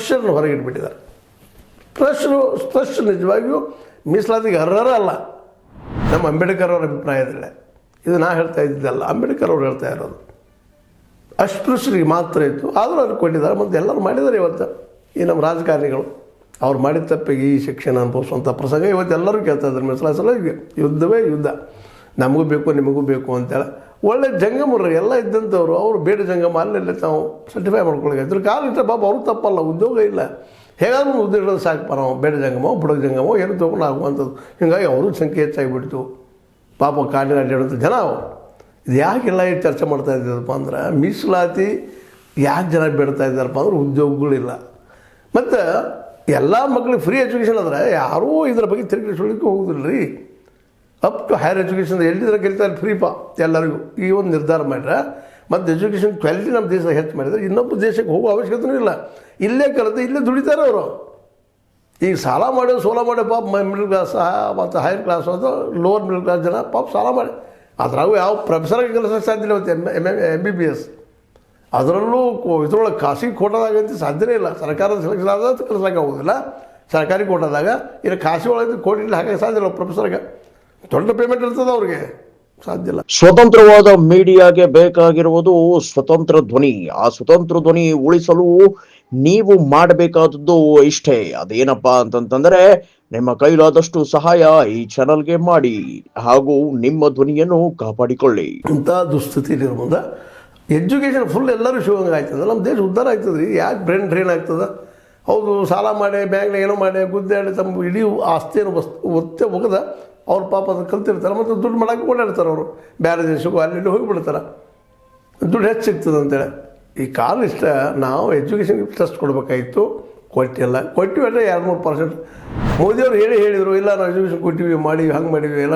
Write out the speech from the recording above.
ಫ್ರೆಶರ್ನ ಹೊರಗಿಟ್ಬಿಟ್ಟಿದ್ದಾರೆ. Fresh ನಿಜವಾಗಿಯೂ ಮೀಸಲಾತಿಗೆ ಅರ್ಹರ ಅಲ್ಲ ನಮ್ಮ ಅಂಬೇಡ್ಕರ್ ಅವರ ಅಭಿಪ್ರಾಯದಲ್ಲೇ. ಇದು ನಾ ಹೇಳ್ತಾ ಇದ್ದಿದ್ದಲ್ಲ, ಅಂಬೇಡ್ಕರ್ ಅವ್ರು ಹೇಳ್ತಾ ಇರೋದು. ಅಸ್ಪೃಶ್ಯರಿಗೆ ಮಾತ್ರ ಇತ್ತು, ಆದರೂ ಅವ್ರಿಗೆ ಕೊಟ್ಟಿದ್ದಾರೆ. ಮತ್ತು ಎಲ್ಲರೂ ಮಾಡಿದ್ದಾರೆ. ಇವತ್ತು ಈ ನಮ್ಮ ರಾಜಕಾರಣಿಗಳು ಅವ್ರು ಮಾಡಿದ ತಪ್ಪಿಗೆ ಈ ಶಿಕ್ಷಣ ಅನುಭವಿಸುವಂಥ ಪ್ರಸಂಗ ಇವತ್ತು ಎಲ್ಲರೂ ಕೇಳ್ತಾ ಇದ್ದಾರೆ. ಮೀಸಲಾತಿ ಯುದ್ಧವೇ ಯುದ್ಧ, ನಮಗೂ ಬೇಕು ನಿಮಗೂ ಬೇಕು ಅಂತೇಳಿ. ಒಳ್ಳೆ ಜಂಗಮರು ಎಲ್ಲ ಇದ್ದಂಥವ್ರು ಅವರು ಬೇಡ ಜಂಗಮ ಅಲ್ಲೆಲ್ಲ ನಾವು ಸರ್ಟಿಫೈ ಮಾಡ್ಕೊಳ್ಳಿ. ಇದ್ರ ಕಾಲ ಇಟ್ಟರೆ ಬಾಬು ಅವ್ರು ತಪ್ಪಲ್ಲ, ಉದ್ಯೋಗ ಇಲ್ಲ, ಹೇಗಾದ್ರೂ ಉದ್ಯೋಗ ಇಡೋದು ಸಾಕಪ್ಪ, ನಾವು ಬೇಡ ಜಂಗಮೋ ಬುಡಗ ಜಂಗಮೋ ಏನು ತೊಗೊಂಡು ಆಗುವಂಥದ್ದು. ಹೀಗಾಗಿ ಅವರು ಸಂಖ್ಯೆ ಹೆಚ್ಚಾಗಿಬಿಡ್ತು. ಪಾಪ ಕಾಡಿನ ಅಡ್ಡಾಡೋಂಥ ಜನ ಅವರು. ಇದು ಯಾಕೆಲ್ಲ ಚರ್ಚೆ ಮಾಡ್ತಾ ಇದ್ದೀರಪ್ಪ ಅಂದ್ರೆ, ಮೀಸಲಾತಿ ಯಾಕೆ ಜನ ಬೇಡ್ತಾ ಇದ್ದಾರಪ್ಪ ಅಂದ್ರೆ ಉದ್ಯೋಗಗಳಿಲ್ಲ. ಮತ್ತು ಎಲ್ಲ ಮಕ್ಕಳಿಗೆ ಫ್ರೀ ಎಜುಕೇಷನ್ ಆದರೆ ಯಾರೂ ಇದ್ರ ಬಗ್ಗೆ ತಿರುಗಿಸ್ಕೊಳ್ಳಿಕ್ಕೆ ಹೋಗೋದಿಲ್ಲ ರೀ. ಅಪ್ ಟು ಹೈಯರ್ ಎಜುಕೇಷನ್ ಎಲ್ಲಿದ್ರೆ ಕಲಿತಾರೆ ಫ್ರೀಪ ಎಲ್ಲರಿಗೂ. ಈ ಒಂದು ನಿರ್ಧಾರ ಮಾಡ್ರೆ ಮತ್ತು ಎಜುಕೇಷನ್ ಕ್ವಾಲಿಟಿ ನಮ್ಮ ದೇಶ ಹೆಚ್ಚು ಮಾಡಿದರೆ ಇನ್ನೊಬ್ಬ ದೇಶಕ್ಕೆ ಹೋಗೋ ಅವಶ್ಯಕತೆಯೂ ಇಲ್ಲ. ಇಲ್ಲೇ ಕಲಿತು ಇಲ್ಲೇ ದುಡಿತಾರೆ ಅವರು. ಈಗ ಸಾಲ ಮಾಡಿ ಸೋಲ ಮಾಡಿ ಪಾಪ ಮಿಡಲ್ ಕ್ಲಾಸ್ ಮತ್ತು ಹೈಯರ್ ಕ್ಲಾಸ್ ಅಥವಾ ಲೋವರ್ ಮಿಡಲ್ ಕ್ಲಾಸ್ ಜನ ಪಾಪ ಸಾಲ ಮಾಡಿ ಅದ್ರಾಗೂ ಯಾವ ಪ್ರೊಫೆಸರ್ಗೆ ಕೆಲಸಕ್ಕೆ ಸಾಧ್ಯ ಇಲ್ಲ. ಮತ್ತು MBBS ಅದರಲ್ಲೂ ಇದ್ರೊಳಗೆ ಖಾಸಗಿ ಕೋಟದಾಗಂತ ಸಾಧ್ಯನೇ ಇಲ್ಲ. ಸರ್ಕಾರದ ಸೆಲೆಕ್ಷನ್ ಆದ ಕೆಲಸಕ್ಕೆ ಆಗೋದಿಲ್ಲ. ಸರ್ಕಾರಿ ಕೋಟದಾಗ ಇನ್ನು ಖಾಸಗಿ ಒಳಗೆ ಕೋಟಿಲಿ ಹಾಕಕ್ಕೆ ಸಾಧ್ಯ ಇಲ್ಲ. ಪ್ರೊಫೆಸರ್ಗೆ ದೊಡ್ಡ ಪೇಮೆಂಟ್ ಇರ್ತದೆ, ಅವ್ರಿಗೆ ಸಾಧ್ಯ ಇಲ್ಲ. ಸ್ವತಂತ್ರವಾದ ಮೀಡಿಯಾಗೆ ಬೇಕಾಗಿರುವುದು ಸ್ವತಂತ್ರ ಧ್ವನಿ. ಆ ಸ್ವತಂತ್ರ ಧ್ವನಿ ಉಳಿಸಲು ನೀವು ಮಾಡಬೇಕಾದದ್ದು ಇಷ್ಟೇ. ಅದೇನಪ್ಪಾ ಅಂತಂತಂದ್ರೆ, ನಿಮ್ಮ ಕೈಲಾದಷ್ಟು ಸಹಾಯ ಈ ಚಾನಲ್ಗೆ ಮಾಡಿ ಹಾಗೂ ನಿಮ್ಮ ಧ್ವನಿಯನ್ನು ಕಾಪಾಡಿಕೊಳ್ಳಿ. ಇಂಥ ದುಸ್ಥಿತಿಲಿರುವುದ ಎಜುಕೇಷನ್ ಫುಲ್ ಎಲ್ಲರೂ ಶಿವಂಗ ಆಗ್ತದೆ. ನಮ್ಮ ದೇಶ ಉದ್ಧಾರ ಆಗ್ತದೆ ರೀ. ಯಾಕೆ ಡ್ರೈನ್ ಆಗ್ತದೆ? ಹೌದು, ಸಾಲ ಮಾಡಿ ಬ್ಯಾಂಕ್ನಾಗ ಏನೋ ಮಾಡಿ ಗುದ್ದಾಡಿ ತಮ್ಮ ಇಡೀ ಆಸ್ತಿಯನ್ನು ಒತ್ತೆ ಹೋಗದ ಅವ್ರ ಪಾಪ ಅದನ್ನು ಕಲ್ತಿರ್ತಾರೆ. ಮತ್ತು ದುಡ್ಡು ಮಾಡೋಕ್ಕೆ ಓಡಾಡ್ತಾರೆ ಅವರು. ಬೇರೆ ದೇಶಕ್ಕೂ ಅಲ್ಲಿ ಹೋಗಿಬಿಡ್ತಾರೆ, ದುಡ್ಡು ಹೆಚ್ಚು ಸಿಗ್ತದೆ ಅಂತೇಳಿ. ಈ ಕಾಲ ಇಷ್ಟ ನಾವು ಎಜುಕೇಷನ್ಗೆ ಟ್ರಸ್ಟ್ ಕೊಡಬೇಕಾಗಿತ್ತು, ಕೊಟ್ಟಿಲ್ಲ. ಕೊಟ್ಟಿವಿ ಅಂದರೆ 2-3%. ಮೋದಿಯವರು ಹೇಳಿದರು, ಇಲ್ಲ ನಾವು ಎಜುಕೇಷನ್ ಕೊಟ್ಟಿವಿ, ಮಾಡಿವಿ, ಹಂಗೆ ಮಾಡಿವಿ ಎಲ್ಲ